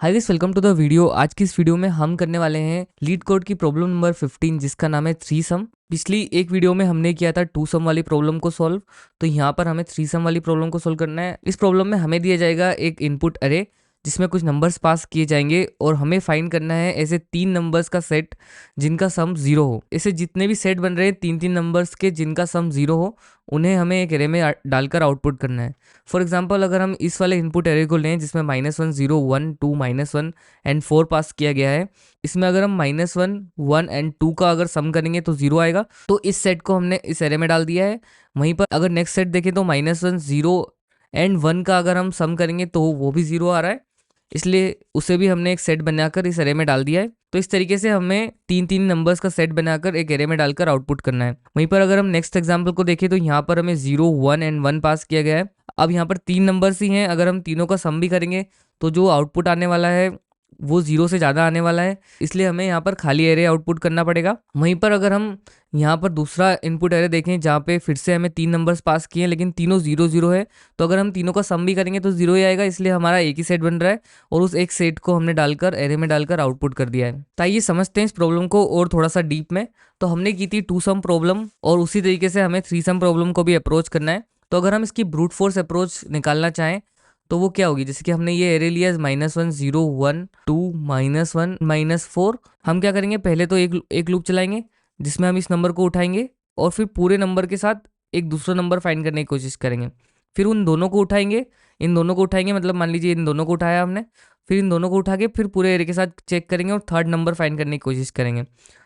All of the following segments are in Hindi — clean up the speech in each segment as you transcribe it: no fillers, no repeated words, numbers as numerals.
Hi guys, welcome to the video. आज की इस वीडियो में हम करने वाले हैं लीड कोड की प्रॉब्लम नंबर 15 जिसका नाम है 3 सम। पिछली एक वीडियो में हमने किया था 2 सम वाली प्रॉब्लम को सॉल्व, तो यहाँ पर हमें 3 सम वाली प्रॉब्लम को सॉल्व करना है। इस प्रॉब्लम में हमें दिया जाएगा एक इनपुट अरे जिसमें कुछ नंबर्स पास किए जाएंगे और हमें फाइंड करना है ऐसे 3 नंबर्स का सेट जिनका सम 0 हो। ऐसे जितने भी सेट बन रहे हैं 3-3 नंबर्स के जिनका सम 0 हो, उन्हें हमें एक एरे में डालकर आउटपुट करना है। फॉर एग्जाम्पल, अगर हम इस वाले इनपुट एरे को लें जिसमें -1 0 1 2 -1 एंड 4 पास किया गया है, इसमें अगर हम -1 1 एंड 2 का अगर सम करेंगे तो 0 आएगा। तो इस सेट को हमने इस एरे में डाल दिया है। वहीं पर अगर नेक्स्ट सेट देखें तो -1 0 एंड 1 का अगर हम सम करेंगे तो वो भी 0 आ रहा है, इसलिए उसे भी हमने एक सेट बनाकर इस एरे में डाल दिया है। तो इस तरीके से हमें 3-3 नंबर्स का सेट बनाकर एक एरे में डालकर आउटपुट करना है। वहीं पर अगर हम नेक्स्ट एग्जांपल को देखें तो यहाँ पर हमें 0 1 एंड 1 पास किया गया है। अब यहाँ पर 3 नंबर्स ही हैं, अगर हम तीनों का सम भी करेंगे तो जो आउटपुट आने वाला है वो 0 से ज़्यादा आने वाला है, इसलिए हमें यहाँ पर खाली एरे आउटपुट करना पड़ेगा। वहीं पर अगर हम यहाँ पर दूसरा इनपुट एरे देखें जहाँ पे फिर से हमें 3 नंबर्स पास किए हैं लेकिन तीनों 0 0 है, तो अगर हम तीनों का सम भी करेंगे तो 0 ही आएगा, इसलिए हमारा एक ही सेट बन रहा है और उस एक सेट को हमने डालकर एरे में डालकर आउटपुट कर दिया है। तो आइए समझते हैं इस प्रॉब्लम को और थोड़ा सा डीप में। तो हमने की थी 2 सम प्रॉब्लम और उसी तरीके से हमें 3 सम प्रॉब्लम को भी अप्रोच करना है। तो अगर हम इसकी ब्रूट फोर्स अप्रोच निकालना चाहें तो वो क्या होगी, जैसे कि हमने ये एरे लिया -1 0 1 2 -1 -4। हम क्या करेंगे, पहले तो एक लूप चलाएंगे जिसमें हम इस नंबर को उठाएंगे और फिर पूरे नंबर के साथ एक दूसरा नंबर फाइंड करने की कोशिश करेंगे। फिर उन दोनों को उठाएंगे, इन दोनों को उठाएंगे, मतलब मान लीजिए इन दोनों को उठाया हमने, फिर इन दोनों को उठा के फिर पूरे एरे के साथ चेक करेंगे और थर्ड नंबर फाइंड करने की कोशिश करेंगे।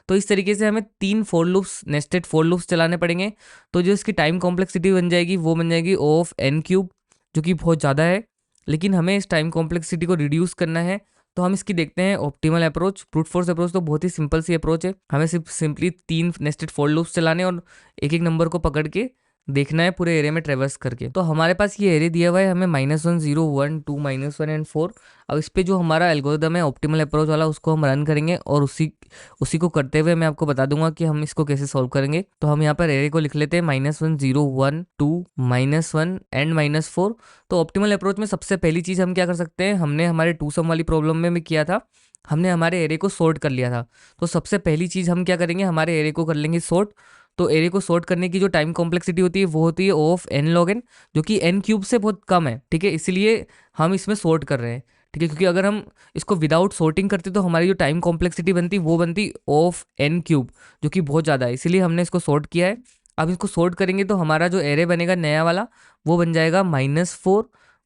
तो इस तरीके से हमें 3 for loops, nested for loops चलाने पड़ेंगे। तो जो इसकी टाइम कॉम्प्लेक्सिटी बन जाएगी वो बन जाएगी O ऑफ n³, जो कि बहुत ज़्यादा है, लेकिन हमें इस टाइम कॉम्प्लेक्सिटी को रिड्यूस करना है। तो हम इसकी देखते हैं optimal approach. Brute force approach तो बहुत ही सिंपल सी अप्रोच है, हमें सिर्फ सिंपली 3 नेस्टेड फोर लूप्स चलाने और एक एक नंबर को पकड़ के देखना है पूरे एरे में ट्रेवर्स करके। तो हमारे पास ये एरे दिया हुआ है हमें -1 0 1 2 -1 एंड 4। अब इस पे जो हमारा एल्गोरिदम है ऑप्टिमल अप्रोच वाला उसको हम रन करेंगे और उसी को करते हुए मैं आपको बता दूंगा कि हम इसको कैसे सॉल्व करेंगे। तो हम यहाँ पर एरे को लिख लेते हैं -1 0 1 2 -1 एंड -4। तो ऑप्टिमल अप्रोच में सबसे पहली चीज़ हम क्या कर सकते हैं, हमने हमारे 2 सम वाली प्रॉब्लम में भी किया था, हमने हमारे एरे को सॉर्ट कर लिया था। तो सबसे पहली चीज़ हम क्या करेंगे, हमारे एरे को कर लेंगे सॉर्ट। तो एरे को सॉर्ट करने की जो टाइम कॉम्प्लेक्सिटी होती है वो होती है O of n log n, जो कि n³ से बहुत कम है, ठीक है, इसलिए हम इसमें सॉर्ट कर रहे हैं, ठीक है। क्योंकि अगर हम इसको विदाउट सॉर्टिंग करते तो हमारी जो टाइम कॉम्प्लेक्सिटी बनती वो बनती O ऑफ n³, जो कि बहुत ज़्यादा है, इसीलिए हमने इसको सॉर्ट किया है। अब इसको सॉर्ट करेंगे तो हमारा जो एरे बनेगा नया वाला वो बन जाएगा -4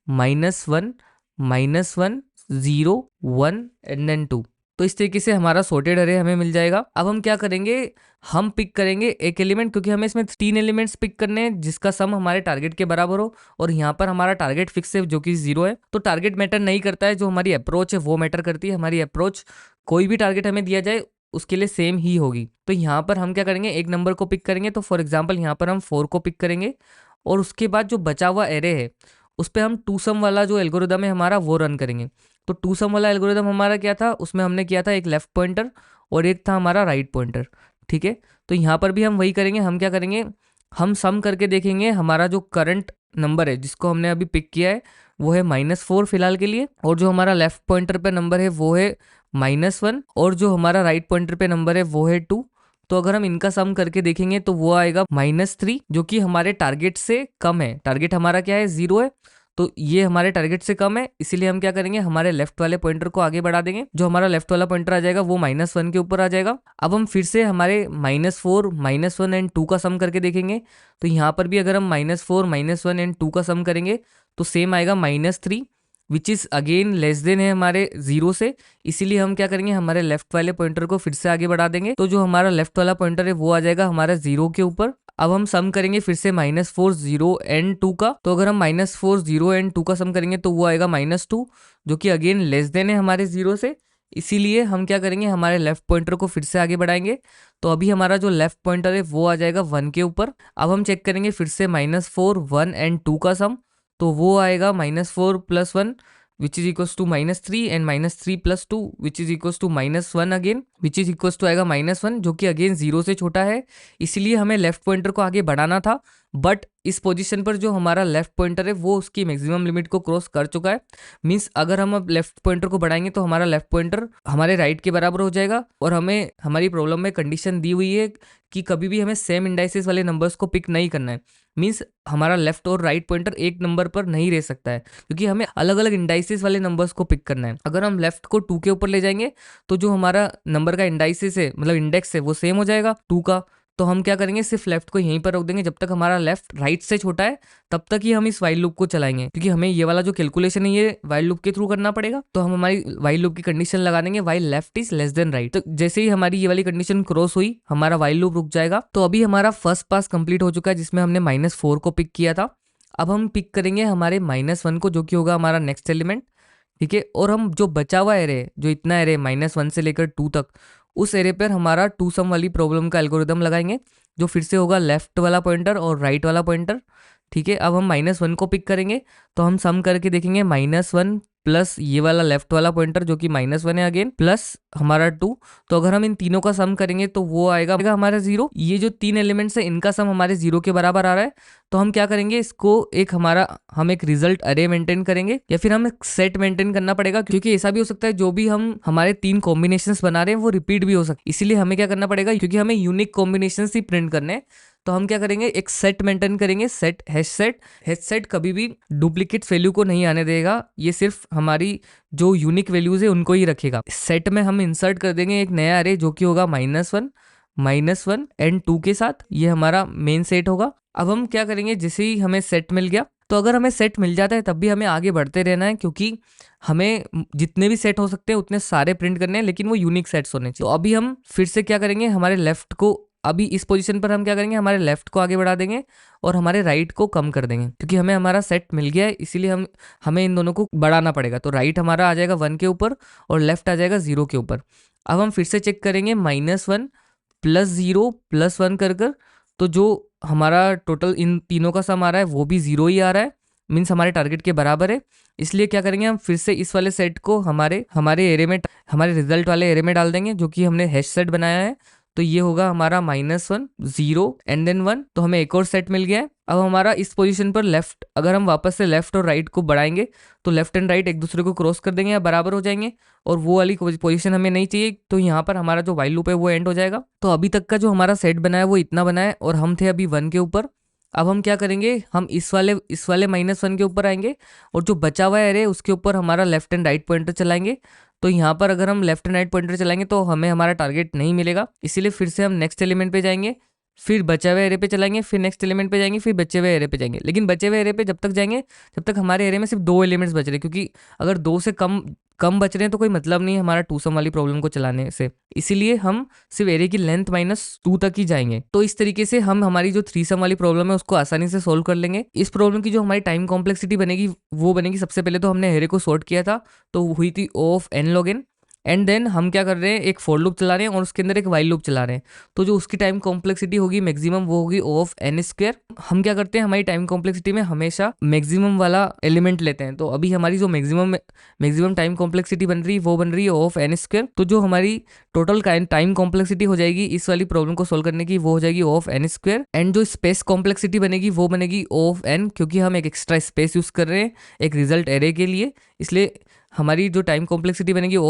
-1 -1 0 1 एंड देन 2। तो इस तरीके से हमारा सॉर्टेड अरे हमें मिल जाएगा। अब हम क्या करेंगे, हम पिक करेंगे एक एलिमेंट, क्योंकि हमें इसमें 3 एलिमेंट्स पिक करने हैं जिसका सम हमारे टारगेट के बराबर हो, और यहाँ पर हमारा टारगेट फिक्स है जो कि 0 है। तो टारगेट मैटर नहीं करता है, जो हमारी अप्रोच है वो मैटर करती है। हमारी अप्रोच कोई भी टारगेट हमें दिया जाए उसके लिए सेम ही होगी। तो यहाँ पर हम क्या करेंगे, एक नंबर को पिक करेंगे। तो फॉर एग्जाम्पल यहाँ पर हम 4 को पिक करेंगे और उसके बाद जो बचा हुआ एरे है उस पर हम 2 सम वाला जो एल्गोरिदम है हमारा वो रन करेंगे। तो 2 सम वाला एल्गोरिदम हमारा क्या था, उसमें हमने किया था एक लेफ्ट पॉइंटर और एक था हमारा राइट पॉइंटर, ठीक है। तो यहाँ पर भी हम वही करेंगे। हम क्या करेंगे, हम सम करके देखेंगे हमारा जो करंट नंबर है जिसको हमने अभी पिक किया है वो है -4 फिलहाल के लिए, और जो हमारा लेफ्ट पॉइंटर पे नंबर है वो है -1, और जो हमारा राइट पॉइंटर पे नंबर है वो है 2। तो अगर हम इनका सम करके देखेंगे तो वो आएगा -3, जो कि हमारे टारगेट से कम है। टारगेट हमारा क्या है, 0 है, तो ये हमारे टारगेट से कम है, इसीलिए हम क्या करेंगे, हमारे लेफ्ट वाले पॉइंटर को आगे बढ़ा देंगे। जो हमारा लेफ्ट वाला पॉइंटर आ जाएगा वो -1 के ऊपर आ जाएगा। अब हम फिर से हमारे -4 -1 एंड 2 का सम करके देखेंगे। तो यहाँ पर भी अगर हम -4 -1 एंड 2 का सम करेंगे तो सेम आएगा -3, which is again less than है हमारे 0 से, इसीलिए हम क्या करेंगे, हमारे लेफ्ट वाले पॉइंटर को फिर से आगे बढ़ा देंगे। तो जो हमारा लेफ्ट वाला पॉइंटर है वो आ जाएगा हमारा 0 के ऊपर। अब हम सम करेंगे फिर से -4 0 एंड 2 का। तो अगर हम -4 0 एंड 2 का सम करेंगे तो वो आएगा -2, जो कि अगेन लेस देन है हमारे 0 से, इसीलिए हम क्या करेंगे, हमारे लेफ्ट पॉइंटर को फिर से आगे बढ़ाएंगे। तो अभी हमारा जो लेफ्ट पॉइंटर है वो आ जाएगा 1 के ऊपर। अब हम चेक करेंगे फिर से -4 1 एंड 2 का सम, तो वो आएगा -4 + 1 which is equals to -3 and -3 + 2 which is equals to -1 again, which is equals to आएगा -1, जो कि अगेन 0 से छोटा है, इसीलिए हमें लेफ्ट पॉइंटर को आगे बढ़ाना था। बट इस पोजीशन पर जो हमारा लेफ्ट पॉइंटर है वो उसकी मैक्सिमम लिमिट को क्रॉस कर चुका है। मींस अगर हम अब लेफ्ट पॉइंटर को बढ़ाएंगे तो हमारा लेफ्ट पॉइंटर हमारे राइट के बराबर हो जाएगा। और हमें हमारी प्रॉब्लम में कंडीशन दी हुई है कि कभी भी हमें सेम इंडाइसेस वाले नंबर्स को पिक नहीं करना है। मींस हमारा लेफ्ट और राइट पॉइंटर एक नंबर पर नहीं रह सकता है, क्योंकि हमें अलग अलग इंडाइसेस वाले नंबर्स को पिक करना है। अगर हम लेफ्ट को 2 के ऊपर ले जाएंगे तो जो हमारा नंबर का इंडाइसेस है, मतलब इंडेक्स है, वो सेम हो जाएगा 2 का। तो हम क्या करेंगे, सिर्फ लेफ्ट को यहीं पर रोक देंगे। जब तक हमारा लेफ्ट राइट से छोटा है तब तक ही हम इस वाइल लूप को चलाएंगे, क्योंकि हमें ये वाला जो कैलकुलेशन है ये वाइल लूप के थ्रू करना पड़ेगा। तो हम हमारी वाइल लूप की कंडीशन लगा देंगे, while left is less than right. तो जैसे ही हमारी ये वाली कंडीशन क्रॉस हुई हमारा वाइल लूप रुक जाएगा। तो अभी हमारा फर्स्ट पास कंप्लीट हो चुका है, जिसमें हमने -4 को पिक किया था। अब हम पिक करेंगे हमारे -1 को, जो कि होगा हमारा नेक्स्ट एलिमेंट। ठीक है, और हम जो बचा हुआ एरे, जो इतना एरे -1 से लेकर 2 तक, उस एरे पर हमारा टू सम वाली प्रॉब्लम का एल्गोरिदम लगाएंगे, जो फिर से होगा लेफ्ट वाला पॉइंटर और राइट वाला पॉइंटर। ठीक है, अब हम -1 को पिक करेंगे तो हम सम करके देखेंगे -1 प्लस ये वाला लेफ्ट वाला पॉइंटर जो कि -1 है अगेन, प्लस हमारा 2। तो अगर हम इन तीनों का सम करेंगे तो वो आएगा हमारा 0। ये जो 3 एलिमेंट्स है इनका सम हमारे 0 के बराबर आ रहा है। तो हम क्या करेंगे, इसको हम एक रिजल्ट अरे मेंटेन करेंगे, या फिर हम एक सेट मेंटेन करना पड़ेगा, क्योंकि ऐसा भी हो सकता है जो भी हम हमारे 3 कॉम्बिनेशंस बना रहे हैं वो रिपीट भी हो सकते हैं। इसीलिए हमें क्या करना पड़ेगा, क्योंकि हमें यूनिक कॉम्बिनेशंस ही प्रिंट करने हैं, तो हम क्या करेंगे, एक सेट मेंटेन करेंगे, सेट हैश सेट कभी भी डुप्लीकेट वैल्यू को नहीं आने देगा, ये सिर्फ हमारी जो यूनिक वैल्यूज है उनको ही रखेगा। सेट में हम इंसर्ट कर देंगे एक नया अरे जो कि होगा -1 एंड 2 के साथ, ये हमारा मेन सेट होगा। अब हम क्या करेंगे, जैसे ही हमें सेट मिल गया, तो अगर हमें सेट मिल जाता है तब भी हमें आगे बढ़ते रहना है, क्योंकि हमें जितने भी सेट हो सकते हैं उतने सारे प्रिंट करने हैं, लेकिन वो यूनिक सेट्स होने चाहिए। तो अभी हम फिर से क्या करेंगे, हमारे लेफ्ट को, अभी इस पोजीशन पर हम क्या करेंगे, हमारे लेफ्ट को आगे बढ़ा देंगे और हमारे राइट को कम कर देंगे, क्योंकि हमें हमारा सेट मिल गया है, इसीलिए हमें इन दोनों को बढ़ाना पड़ेगा। तो राइट हमारा आ जाएगा 1 के ऊपर और लेफ्ट आ जाएगा 0 के ऊपर। अब हम फिर से चेक करेंगे, -1 प्लस 0 प्लस 1 कर तो जो हमारा टोटल इन तीनों का सम आ रहा है वो भी 0 ही आ रहा है, मीन्स हमारे टारगेट के बराबर है। इसलिए क्या करेंगे, हम फिर से इस वाले सेट को हमारे एरे में, हमारे रिजल्ट वाले एरे में डाल देंगे, जो कि हमने हैश सेट बनाया है। तो ये होगा हमारा -1 0 एंड देन 1। तो हमें एक और सेट मिल गया है। अब हमारा इस पोजीशन पर लेफ्ट, अगर हम वापस से लेफ्ट और राइट को बढ़ाएंगे तो लेफ्ट एंड राइट एक दूसरे को क्रॉस कर देंगे या बराबर हो जाएंगे, और वो वाली पोजीशन हमें नहीं चाहिए। तो यहाँ पर हमारा जो वाइल लूप है वो एंड हो जाएगा। तो अभी तक का जो हमारा सेट बना है वो इतना बना है, और हम थे अभी 1 के ऊपर। अब हम क्या करेंगे, हम इस वाले -1 के ऊपर आएंगे, और जो बचा हुआ एरे उसके ऊपर हमारा लेफ्ट एंड राइट पॉइंटर चलाएंगे। तो यहाँ पर अगर हम लेफ्ट एंड राइट पॉइंटर चलाएंगे तो हमें हमारा टारगेट नहीं मिलेगा, इसीलिए फिर से हम नेक्स्ट एलिमेंट पे जाएंगे, फिर बचे हुए एरे पे चलाएंगे, फिर नेक्स्ट एलिमेंट पे जाएंगे, फिर बचे हुए एरे पे जाएंगे। लेकिन बचे हुए एरे पे जब तक जाएंगे जब तक हमारे एरे में सिर्फ 2 एलिमेंट्स बच रहे हैं, क्योंकि अगर 2 से कम बच रहे हैं तो कोई मतलब नहीं है हमारा टू सम वाली प्रॉब्लम को चलाने से। इसीलिए हम सिर्फ एरे की लेंथ -2 तक ही जाएंगे। तो इस तरीके से हम हमारी जो 3 सम वाली प्रॉब्लम है उसको आसानी से सोल्व कर लेंगे। इस प्रॉब्लम की जो हमारी टाइम कॉम्प्लेक्सिटी बनेगी वो बनेगी, सबसे पहले तो हमने एरे को सॉर्ट किया था तो हुई थी O of n log n, and then हम क्या कर रहे हैं, एक फॉर लूप चला रहे हैं और उसके अंदर एक वाइल लूप चला रहे हैं। तो जो उसकी टाइम कॉम्प्लेक्सिटी होगी मैक्सिमम वो होगी O ऑफ n स्क्वायर। हम क्या करते हैं, हमारी टाइम कॉम्प्लेक्सिटी में हमेशा मैक्सिमम वाला एलिमेंट लेते हैं। तो अभी हमारी जो मैक्सिमम टाइम कॉम्प्लेक्सिटी बन रही है वो बन रही है O ऑफ n स्क्वायर। तो जो हमारी टोटल टाइम कॉम्प्लेक्सिटी हो जाएगी इस वाली प्रॉब्लम को सोल्व करने की वो हो जाएगी O of n square. And जो स्पेस कॉम्प्लेक्सिटी बनेगी वो बनेगी O ऑफ n, क्योंकि हम एक एक्स्ट्रा स्पेस यूज कर रहे हैं एक रिजल्ट एरे के लिए, इसलिए हमारी जो टाइम कॉम्प्लेक्सिटी बनेगी O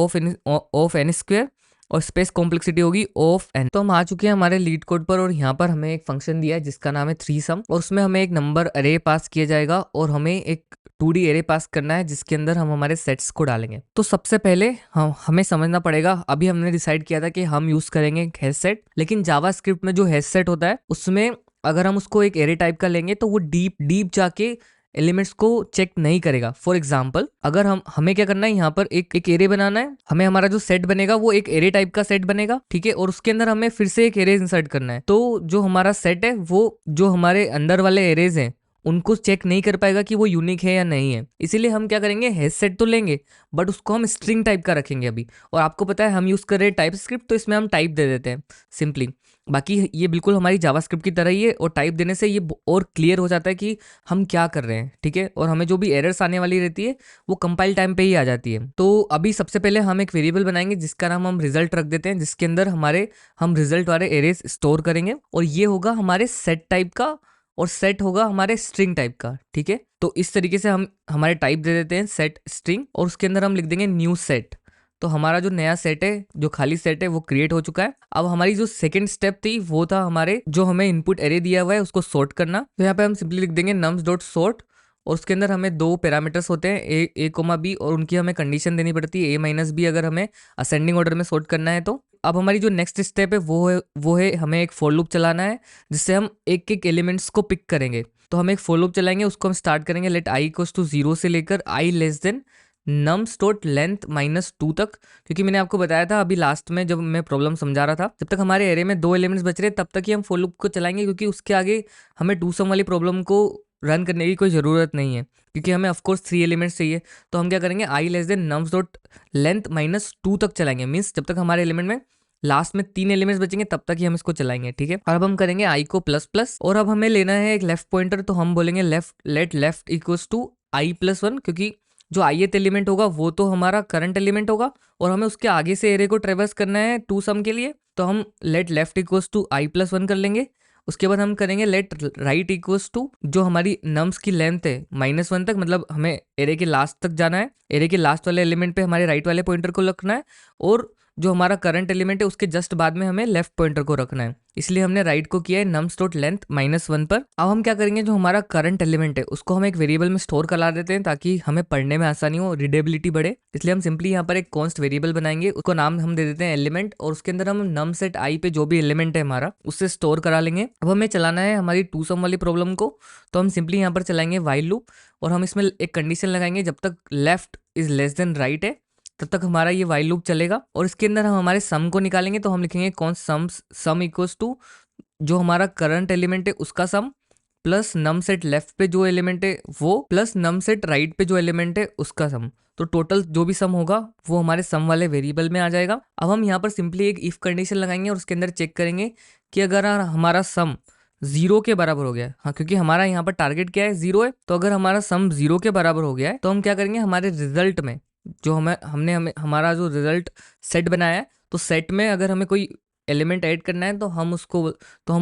ऑफ n स्क्वायर, और स्पेस कॉम्प्लेक्सिटी होगी O ऑफ n। तो हम आ चुके हैं हमारे लीड कोड पर, और यहाँ पर हमें एक फंक्शन दिया है जिसका नाम है 3sum, और उसमें हमें एक नंबर अरे पास किया जाएगा और हमें एक 2D एरे पास करना है जिसके अंदर हम हमारे सेट्स को डालेंगे। तो सबसे पहले हमें समझना पड़ेगा, अभी हमने डिसाइड किया था कि हम यूज करेंगे हैश सेट, लेकिन जावास्क्रिप्ट में जो हैश सेट होता है उसमें अगर हम उसको एक एरे टाइप का लेंगे तो वो डीप जाके एलिमेंट्स को चेक नहीं करेगा। फॉर एग्जाम्पल अगर हमें क्या करना है, यहाँ पर एक एरे बनाना है, हमें हमारा जो सेट बनेगा वो एक एरे टाइप का सेट बनेगा, ठीक है, और उसके अंदर हमें फिर से एक एरे इंसर्ट करना है। तो जो हमारा सेट है वो जो हमारे अंदर वाले एरेज हैं उनको चेक नहीं कर पाएगा कि वो यूनिक है या नहीं है। इसीलिए हम क्या करेंगे, हैश सेट तो लेंगे बट उसको हम स्ट्रिंग टाइप का रखेंगे अभी। और आपको पता है हम यूज कर रहे हैं टाइप स्क्रिप्ट, तो इसमें हम टाइप दे देते हैं सिंपली। बाकी ये बिल्कुल हमारी जावास्क्रिप्ट की तरह ही है, और टाइप देने से ये और क्लियर हो जाता है कि हम क्या कर रहे हैं, ठीक है। और हमें जो भी एरर्स आने वाली रहती है वो कंपाइल टाइम पे ही आ जाती है। तो अभी सबसे पहले हम एक वेरिएबल बनाएंगे जिसका नाम हम रिजल्ट रख देते हैं, जिसके अंदर हम रिजल्ट वाले एरेज स्टोर करेंगे, और ये होगा हमारे सेट टाइप का और सेट होगा हमारे स्ट्रिंग टाइप का। ठीक है, तो इस तरीके से हम हमारे टाइप दे देते हैं सेट स्ट्रिंग, और उसके अंदर हम लिख देंगे न्यू सेट। तो हमारा जो नया सेट है, जो खाली सेट है, वो क्रिएट हो चुका है। अब हमारी जो सेकंड स्टेप थी वो था हमारे जो हमें इनपुट एरे दिया हुआ है उसको सॉर्ट करना। तो यहाँ पे हम सिंपली लिख देंगे nums डॉट सॉर्ट, और उसके अंदर हमें दो पैरामीटर्स होते हैं ए कोमा बी, और उनकी हमें कंडीशन देनी पड़ती है ए माइनस बी अगर हमें असेंडिंग ऑर्डर में सॉर्ट करना है तो। अब हमारी जो नेक्स्ट स्टेप है वो है हमें एक फॉर लूप चलाना है, जिससे हम एक एक एलिमेंट्स को पिक करेंगे। तो हम एक फॉर लूप चलाएंगे, उसको हम स्टार्ट करेंगे लेट आई इक्वल्स टू 0 से लेकर I less than nums dot length -2 तक। क्योंकि मैंने आपको बताया था अभी लास्ट में जब मैं प्रॉब्लम समझा रहा था, जब तक हमारे एरे में 2 एलिमेंट्स बच रहे तब तक ही हम फॉर लूप को चलाएंगे, क्योंकि उसके आगे हमें टू सम वाली प्रॉब्लम को रन करने की कोई ज़रूरत नहीं है, क्योंकि हमें ऑफकोर्स 3 एलिमेंट्स चाहिए। तो हम क्या करेंगे, I less than nums dot length -2 तक चलाएंगे, मीन्स जब तक हमारे एलिमेंट में लास्ट में 3 एलिमेंट्स बचेंगे तब तक ही हम इसको चलाएंगे। ठीक है, और अब हम करेंगे आई को प्लस प्लस, और अब हमें लेना है एक लेफ्ट पॉइंटर, तो हम बोलेंगे let left equals to i plus 1, क्योंकि जो ith एलिमेंट होगा वो तो हमारा करंट एलिमेंट होगा, और हमें उसके आगे से एरे को ट्रेवर्स करना है टू सम के लिए। तो हम let left equals to i plus 1 कर लेंगे। उसके बाद हम करेंगे लेट राइट इक्वल्स टू जो हमारी नम्स की लेंथ है -1 तक, मतलब हमें एरे के लास्ट तक जाना है, एरे के लास्ट वाले एलिमेंट पे हमारे राइट वाले पॉइंटर को रखना है, और जो हमारा करंट एलिमेंट है उसके जस्ट बाद में हमें लेफ्ट पॉइंटर को रखना है। इसलिए हमने राइट को किया है nums डॉट लेंथ -1 पर। अब हम क्या करेंगे, जो हमारा करंट एलिमेंट है उसको हम एक वेरिएबल में स्टोर करा देते हैं ताकि हमें पढ़ने में आसानी हो, रीडेबिलिटी बढ़े। इसलिए हम सिंपली यहाँ पर एक कॉन्स्ट वेरिएबल बनाएंगे, उसको नाम हम दे देते हैं एलिमेंट, और उसके अंदर हम num सेट आई पे जो भी एलिमेंट है हमारा उससे स्टोर करा लेंगे। अब हमें चलाना है हमारी टू सम वाली प्रॉब्लम को, तो हम सिंपली यहाँ पर चलाएंगे वाइल लूप, और हम इसमें एक कंडीशन लगाएंगे जब तक left is less than right है तब तक हमारा ये वाइल लूप चलेगा। और इसके अंदर हम हमारे सम को निकालेंगे, तो हम लिखेंगे कौन सम इक्वल्स टू जो हमारा करंट एलिमेंट है उसका सम प्लस नम सेट लेफ्ट पे जो एलिमेंट है वो प्लस नम सेट राइट पे जो एलिमेंट है उसका सम। तो टोटल जो भी सम होगा वो हमारे सम वाले वेरिएबल में आ जाएगा। अब हम यहाँ पर सिंपली एक इफ कंडीशन लगाएंगे और उसके अंदर चेक करेंगे कि अगर हमारा सम 0 के बराबर हो गया है, हाँ क्योंकि हमारा यहाँ पर टारगेट क्या है 0 है, तो अगर हमारा सम 0 के बराबर हो गया है तो हम क्या करेंगे, हमारे रिजल्ट में जो हमने हमारा जो रिजल्ट सेट बनाया है, तो सेट में अगर हमें कोई एलिमेंट ऐड करना है तो हम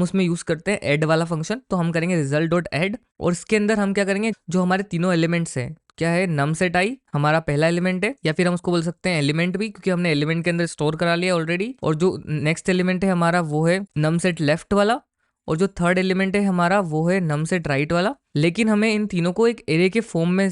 उसमें यूज करते हैं ऐड वाला फंक्शन। तो हम करेंगे रिजल्ट डॉट ऐड, और इसके अंदर हम क्या करेंगे, जो हमारे तीनों एलिमेंट्स हैं, क्या है नम सेट आई हमारा पहला एलिमेंट है, या फिर हम उसको बोल सकते हैं एलिमेंट भी, क्योंकि हमने एलिमेंट के अंदर स्टोर करा लिया ऑलरेडी। और जो नेक्स्ट एलिमेंट है हमारा वो है नम सेट लेफ्ट वाला, और जो थर्ड एलिमेंट है हमारा वो है नम सेट राइट वाला। लेकिन हमें इन तीनों को एक एरे के फॉर्म में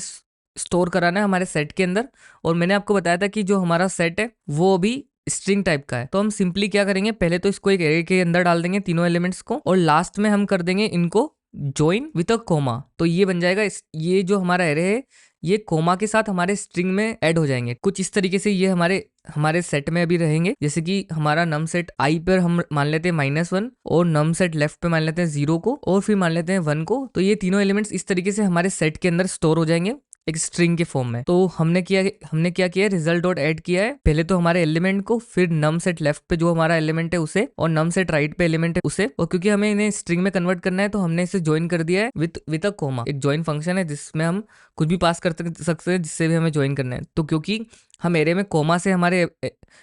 स्टोर कराना है हमारे सेट के अंदर। और मैंने आपको बताया था कि जो हमारा सेट है वो अभी स्ट्रिंग टाइप का है, तो हम सिंपली क्या करेंगे, पहले तो इसको एक एरे के अंदर डाल देंगे तीनों एलिमेंट्स को, और लास्ट में हम कर देंगे इनको ज्वाइन विद अ कोमा। तो ये बन जाएगा ये जो हमारा एरे है ये कोमा के साथ हमारे स्ट्रिंग में ऐड हो जाएंगे। कुछ इस तरीके से ये हमारे सेट में अभी रहेंगे, जैसे कि हमारा नम सेट आई पर हम मान लेते हैं -1, और नम सेट लेफ्ट पे मान लेते हैं 0 को, और फिर मान लेते हैं 1 को। तो ये तीनों एलिमेंट्स इस तरीके से हमारे सेट के अंदर स्टोर हो जाएंगे एक स्ट्रिंग के फॉर्म में। तो हमने क्या किया है, रिजल्ट डॉट ऐड किया है, पहले तो हमारे एलिमेंट को, फिर नम सेट लेफ्ट पे जो हमारा एलिमेंट है उसे, और नम सेट राइट पे एलिमेंट है उसे। और क्योंकि हमें इन्हें स्ट्रिंग में कन्वर्ट करना है तो हमने इसे ज्वाइन कर दिया है विद अ कोमा। एक ज्वाइन फंक्शन है जिसमें हम कुछ भी पास कर सकते हैं जिससे भी हमें ज्वाइन करना है। तो क्योंकि हम एरे में कोमा से हमारे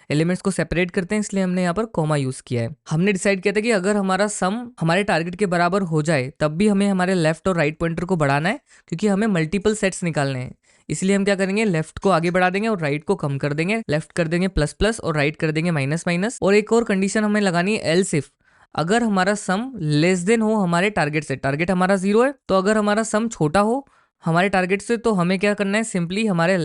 एलिमेंट्स को सेपरेट करते हैं इसलिए हमने यहाँ पर कोमा यूज किया है। हमने डिसाइड किया था कि अगर हमारा सम हमारे टारगेट के बराबर हो जाए तब भी हमें हमारे लेफ्ट और राइट पॉइंटर को बढ़ाना है, क्योंकि हमें मल्टीपल सेट्स निकालने हैं। इसलिए हम क्या करेंगे, लेफ्ट को आगे बढ़ा देंगे और राइट को कम कर देंगे। लेफ्ट कर देंगे प्लस प्लस और राइट कर देंगे माइनस माइनस। और एक और कंडीशन हमें लगानी है, एल्स इफ अगर हमारा सम लेस देन हो हमारे टारगेट से, टारगेट हमारा 0 है, तो अगर हमारा सम छोटा हो हमारे टारगेट से तो हमें क्या करना है, सिंपली हमारे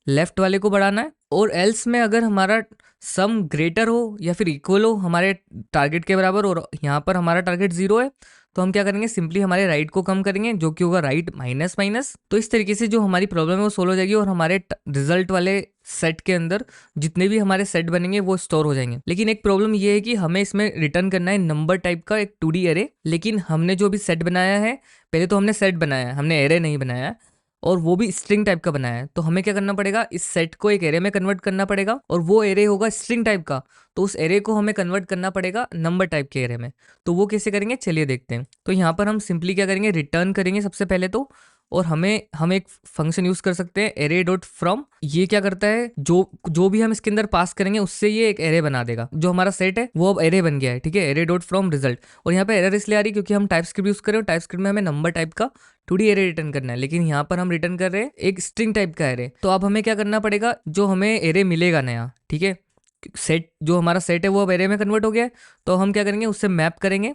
लेफ्ट वाले को बढ़ाना है। और एल्स में अगर हमारा सम ग्रेटर हो या फिर इक्वल हो हमारे टारगेट के बराबर, और यहाँ पर हमारा टारगेट 0 है, तो हम क्या करेंगे, सिंपली हमारे राइट को कम करेंगे जो कि होगा राइट माइनस माइनस। तो इस तरीके से जो हमारी प्रॉब्लम है वो सोल्व हो जाएगी, और हमारे रिजल्ट वाले सेट के अंदर जितने भी हमारे सेट बनेंगे वो स्टोर हो जाएंगे। लेकिन एक प्रॉब्लम ये है कि हमें इसमें रिटर्न करना है नंबर टाइप का एक 2D एरे। लेकिन हमने जो भी सेट बनाया है, पहले तो हमने सेट बनाया है, हमने एरे नहीं बनाया है, और वो भी स्ट्रिंग टाइप का बनाया है। तो हमें क्या करना पड़ेगा, इस सेट को एक एरे में कन्वर्ट करना पड़ेगा, और वो एरे होगा स्ट्रिंग टाइप का, तो उस एरे को हमें कन्वर्ट करना पड़ेगा नंबर टाइप के एरे में। तो वो कैसे करेंगे चलिए देखते हैं। तो यहाँ पर हम सिंपली क्या करेंगे, रिटर्न करेंगे सबसे पहले तो, और हम एक फंक्शन यूज कर सकते हैं एरे डॉट फ्रॉम। ये क्या करता है, जो भी हम इसके अंदर पास करेंगे उससे ये एक एरे बना देगा। जो हमारा सेट है वो अब एरे बन गया है, ठीक है, एरे डॉट फ्रॉम रिजल्ट। और यहाँ पे एरर इसलिए आ रही है क्योंकि हम टाइपस्क्रिप्ट यूज कर रहे हैं, टाइपस्क्रिप्ट में हमें नंबर टाइप का 2D एरे रिटर्न करना है, लेकिन यहाँ पर हम रिटर्न कर रहे हैं एक स्ट्रिंग टाइप का एरे। तो अब हमें क्या करना पड़ेगा, जो हमें एरे मिलेगा नया, ठीक है, सेट जो हमारा सेट है वो अब एरे में कन्वर्ट हो गया है। तो हम क्या करेंगे, उससे मैप करेंगे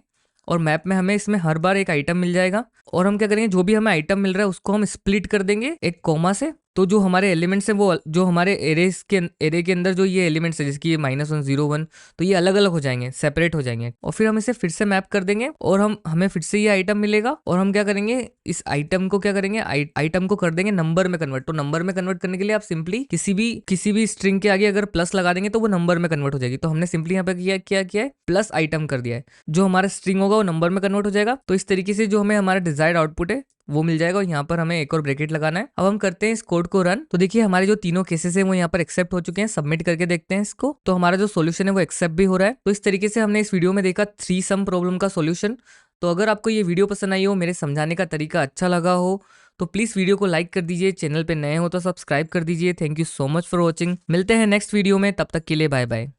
और मैप में हमें इसमें हर बार एक आइटम मिल जाएगा। और हम क्या करेंगे, जो भी हमें आइटम मिल रहा है उसको हम स्प्लिट कर देंगे एक कॉमा से। तो जो हमारे एलिमेंट्स हैं वो जो हमारे एरे के अंदर जो ये एलिमेंट्स है, जिसकी ये -1 0 1, तो ये अलग अलग हो जाएंगे, सेपरेट हो जाएंगे। और फिर हम इसे फिर से मैप कर देंगे और हमें फिर से ये आइटम मिलेगा। और हम क्या करेंगे, इस आइटम को क्या करेंगे, आइटम को कर देंगे नंबर में कन्वर्ट। तो नंबर में कन्वर्ट करने के लिए आप सिंपली किसी भी स्ट्रिंग के आगे अगर प्लस लगा देंगे तो वो नंबर में कन्वर्ट हो जाएगी। तो हमने सिंपली यहाँ पे किया है प्लस आइटम कर दिया है। जो हमारा स्ट्रिंग होगा वो नंबर में कन्वर्ट हो जाएगा। तो इस तरीके से जो हमें हमारा डिजायर्ड आउटपुट है वो मिल जाएगा। और यहाँ पर हमें एक और ब्रैकेट लगाना है। अब हम करते हैं इस कोड को रन। तो देखिए हमारे जो तीनों केसेस हैं वो यहाँ पर एक्सेप्ट हो चुके हैं। सबमिट करके देखते हैं इसको, तो हमारा जो सॉल्यूशन है वो एक्सेप्ट भी हो रहा है। तो इस तरीके से हमने इस वीडियो में देखा 3 सम प्रॉब्लम का सॉल्यूशन। तो अगर आपको ये वीडियो पसंद आई हो, मेरे समझाने का तरीका अच्छा लगा हो, तो प्लीज वीडियो को लाइक कर दीजिए। चैनल पे नए हो तो सब्सक्राइब कर दीजिए। Thank you so much for watching. मिलते हैं नेक्स्ट वीडियो में, तब तक के लिए बाय बाय।